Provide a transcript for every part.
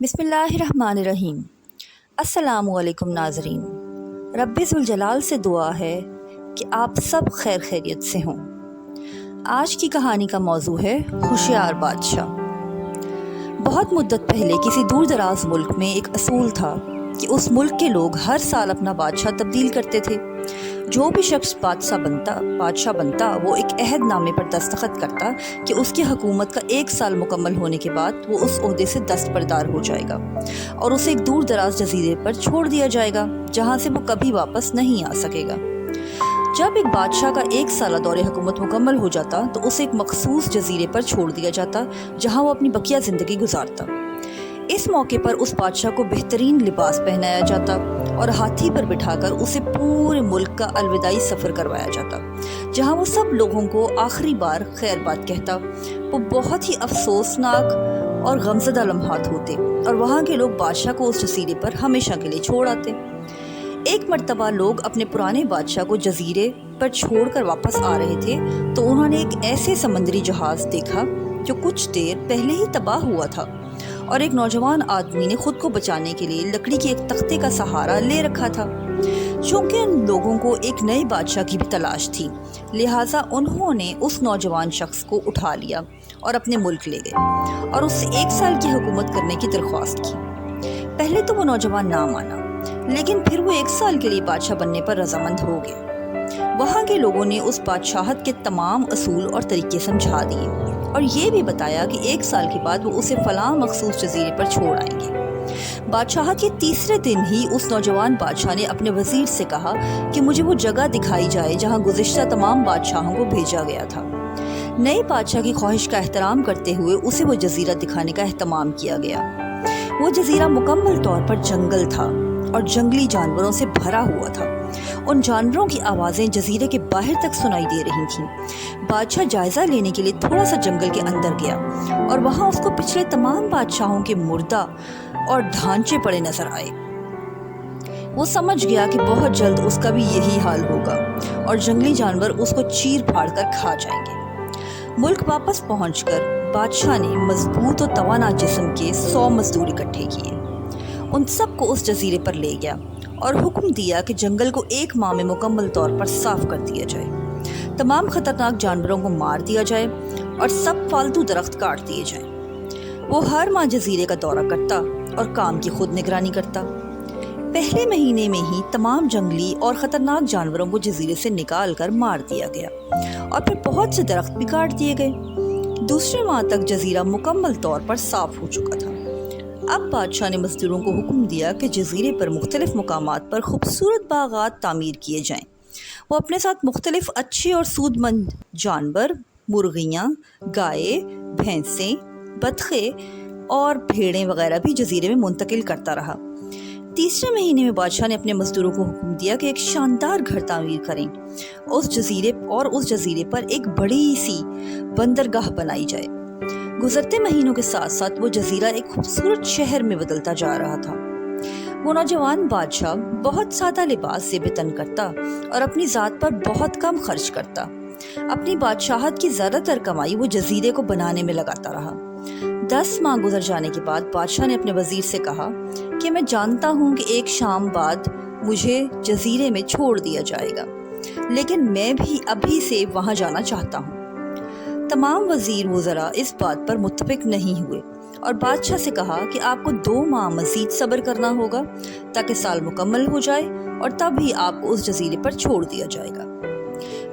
بسم اللہ الرحمن الرحیم۔ السلام علیکم ناظرین، رب ذوالجلال سے دعا ہے کہ آپ سب خیر خیریت سے ہوں۔ آج کی کہانی کا موضوع ہے ہوشیار بادشاہ۔ بہت مدت پہلے کسی دور دراز ملک میں ایک اصول تھا کہ اس ملک کے لوگ ہر سال اپنا بادشاہ تبدیل کرتے تھے۔ جو بھی شخص بادشاہ بنتا وہ ایک عہد نامے پر دستخط کرتا کہ اس کی حکومت کا 1 سال مکمل ہونے کے بعد وہ اس عہدے سے دستبردار ہو جائے گا اور اسے ایک دور دراز جزیرے پر چھوڑ دیا جائے گا جہاں سے وہ کبھی واپس نہیں آ سکے گا۔ جب ایک بادشاہ کا 1 سالہ دور حکومت مکمل ہو جاتا تو اسے ایک مخصوص جزیرے پر چھوڑ دیا جاتا جہاں وہ اپنی بقیہ زندگی گزارتا۔ اس موقع پر اس بادشاہ کو بہترین لباس پہنایا جاتا اور ہاتھی پر بٹھا کر اسے پورے ملک کا الوداعی سفر کروایا جاتا جہاں وہ سب لوگوں کو آخری بار خیر بات کہتا۔ وہ بہت ہی افسوسناک اور غمزدہ لمحات ہوتے اور وہاں کے لوگ بادشاہ کو اس جزیرے پر ہمیشہ کے لیے چھوڑ آتے۔ ایک مرتبہ لوگ اپنے پرانے بادشاہ کو جزیرے پر چھوڑ کر واپس آ رہے تھے تو انہوں نے ایک ایسے سمندری جہاز دیکھا جو کچھ دیر پہلے ہی تباہ ہوا تھا، اور ایک نوجوان آدمی نے خود کو بچانے کے لیے لکڑی کے ایک تختے کا سہارا لے رکھا تھا۔ چونکہ ان لوگوں کو ایک نئے بادشاہ کی بھی تلاش تھی، لہٰذا انہوں نے اس نوجوان شخص کو اٹھا لیا اور اپنے ملک لے گئے اور اس سے 1 سال کی حکومت کرنے کی درخواست کی۔ پہلے تو وہ نوجوان نہ مانا، لیکن پھر وہ 1 سال کے لیے بادشاہ بننے پر رضامند ہو گئے۔ وہاں کے لوگوں نے اس بادشاہت کے تمام اصول اور طریقے سمجھا دیے اور یہ بھی بتایا کہ 1 سال کے بعد وہ اسے فلاں مخصوص جزیرے پر چھوڑ آئیں گے۔ بادشاہت کے تیسرے دن ہی اس نوجوان بادشاہ نے اپنے وزیر سے کہا کہ مجھے وہ جگہ دکھائی جائے جہاں گزشتہ تمام بادشاہوں کو بھیجا گیا تھا۔ نئے بادشاہ کی خواہش کا احترام کرتے ہوئے اسے وہ جزیرہ دکھانے کا اہتمام کیا گیا۔ وہ جزیرہ مکمل طور پر جنگل تھا اور جنگلی جانوروں سے بھرا ہوا تھا۔ ان جانوروں کی آوازیں جزیرے کے باہر تک سنائی دے رہی تھیں۔ بادشاہ جائزہ لینے کے لیے تھوڑا سا جنگل کے اندر گیا اور وہاں اس کو پچھلے تمام بادشاہوں کے مردہ اور ڈھانچے پڑے نظر آئے۔ وہ سمجھ گیا کہ بہت جلد اس کا بھی یہی حال ہوگا اور جنگلی جانور اس کو چیر پھاڑ کر کھا جائیں گے۔ ملک واپس پہنچ کر بادشاہ نے مضبوط و توانا جسم کے 100 مزدور اکٹھے کیے، ان سب کو اس جزیرے پر لے گیا اور حکم دیا کہ جنگل کو 1 ماہ میں مکمل طور پر صاف کر دیا جائے، تمام خطرناک جانوروں کو مار دیا جائے اور سب فالتو درخت کاٹ دیے جائیں۔ وہ ہر ماہ جزیرے کا دورہ کرتا اور کام کی خود نگرانی کرتا۔ پہلے مہینے میں ہی تمام جنگلی اور خطرناک جانوروں کو جزیرے سے نکال کر مار دیا گیا اور پھر بہت سے درخت بھی کاٹ دیے گئے۔ دوسرے ماہ تک جزیرہ مکمل طور پر صاف ہو چکا تھا۔ اب بادشاہ نے مزدوروں کو حکم دیا کہ جزیرے پر مختلف مقامات پر خوبصورت باغات تعمیر کیے جائیں۔ وہ اپنے ساتھ مختلف اچھے اور سود مند جانور، مرغیاں، گائے، بھینسیں، بطخیں اور بھیڑیں وغیرہ بھی جزیرے میں منتقل کرتا رہا۔ تیسرے مہینے میں بادشاہ نے اپنے مزدوروں کو حکم دیا کہ ایک شاندار گھر تعمیر کریں، اس جزیرے پر ایک بڑی سی بندرگاہ بنائی جائے۔ گزرتے مہینوں کے ساتھ ساتھ وہ جزیرہ ایک خوبصورت شہر میں بدلتا جا رہا تھا۔ وہ نوجوان بادشاہ بہت سادہ لباس زیب تن کرتا اور اپنی ذات پر بہت کم خرچ کرتا۔ اپنی بادشاہت کی زیادہ تر کمائی وہ جزیرے کو بنانے میں لگاتا رہا۔ 10 ماہ گزر جانے کے بعد بادشاہ نے اپنے وزیر سے کہا کہ میں جانتا ہوں کہ 1 شام بعد مجھے جزیرے میں چھوڑ دیا جائے گا، لیکن میں بھی ابھی سے وہاں جانا چاہتا ہوں۔ تمام وزیر وزراء اس بات پر متفق نہیں ہوئے اور بادشاہ سے کہا کہ آپ کو 2 ماہ مزید صبر کرنا ہوگا تاکہ سال مکمل ہو جائے اور تب ہی آپ کو اس جزیرے پر چھوڑ دیا جائے گا۔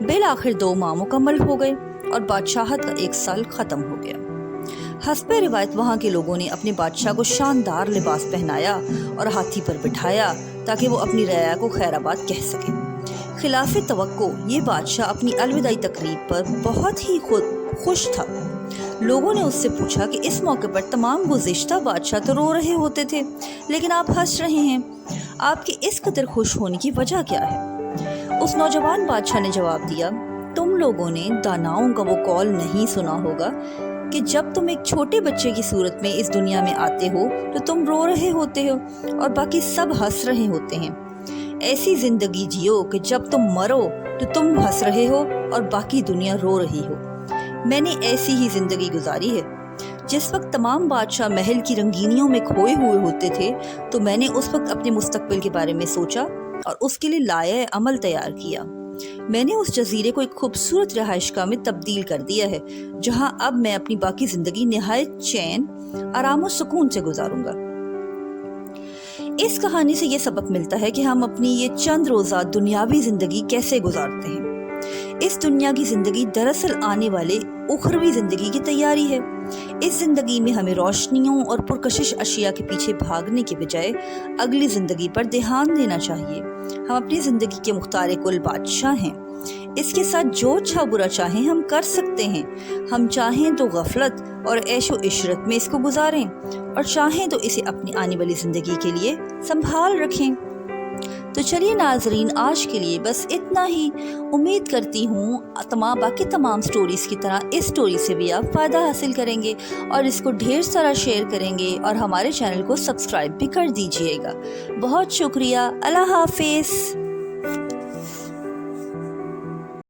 بالآخر 2 ماہ مکمل ہو گئے اور بادشاہت کا 1 سال ختم ہو گیا۔ حسب روایت وہاں کے لوگوں نے اپنے بادشاہ کو شاندار لباس پہنایا اور ہاتھی پر بٹھایا تاکہ وہ اپنی رعایا کو خیر آباد کہہ سکے۔ خلاف توقع یہ بادشاہ اپنی الوداعی تقریب پر بہت ہی خوش تھا۔ لوگوں نے اس سے پوچھا کہ اس موقع پر تمام گزشتہ بادشاہ تو رو رہے ہوتے تھے لیکن آپ ہنس رہے ہیں، آپ کے اس قدر خوش ہونے کی وجہ کیا ہے؟ اس نوجوان بادشاہ نے جواب دیا، تم لوگوں نے داناؤں کا وہ قول نہیں سنا ہوگا کہ جب تم ایک چھوٹے بچے کی صورت میں اس دنیا میں آتے ہو تو تم رو رہے ہوتے ہو اور باقی سب ہنس رہے ہوتے ہیں۔ ایسی زندگی جیو کہ جب تم مرو تو تم ہنس رہے ہو اور باقی دنیا رو رہی ہو۔ میں نے ایسی ہی زندگی گزاری ہے۔ جس وقت تمام بادشاہ محل کی رنگینیوں میں کھوئے ہوئے ہوتے تھے تو میں نے اس وقت اپنے مستقبل کے بارے میں سوچا اور اس کے لیے لائحہ عمل تیار کیا۔ میں نے اس جزیرے کو ایک خوبصورت رہائش گاہ میں تبدیل کر دیا ہے، جہاں اب میں اپنی باقی زندگی نہایت چین، آرام و سکون سے گزاروں گا۔ اس کہانی سے یہ سبق ملتا ہے کہ ہم اپنی یہ چند روزہ دنیاوی زندگی کیسے گزارتے ہیں۔ اس دنیا کی زندگی دراصل آنے والے اخروی زندگی کی تیاری ہے۔ اس زندگی میں ہمیں روشنیوں اور پرکشش اشیاء کے پیچھے بھاگنے کے بجائے اگلی زندگی پر دھیان دینا چاہیے۔ ہم اپنی زندگی کے مختار کل بادشاہ ہیں۔ اس کے ساتھ جو اچھا برا چاہیں ہم کر سکتے ہیں۔ ہم چاہیں تو غفلت اور عیش و عشرت میں اس کو گزاریں اور چاہیں تو اسے اپنی آنے والی زندگی کے لیے سنبھال رکھیں۔ تو چلیے ناظرین، آج کے لیے بس اتنا ہی۔ امید کرتی ہوں باقی تمام سٹوریز کی طرح اس سٹوری سے بھی آپ فائدہ حاصل کریں گے اور اس کو ڈھیر سارا شیئر کریں گے اور ہمارے چینل کو سبسکرائب بھی کر دیجئے گا۔ بہت شکریہ۔ اللہ حافظ۔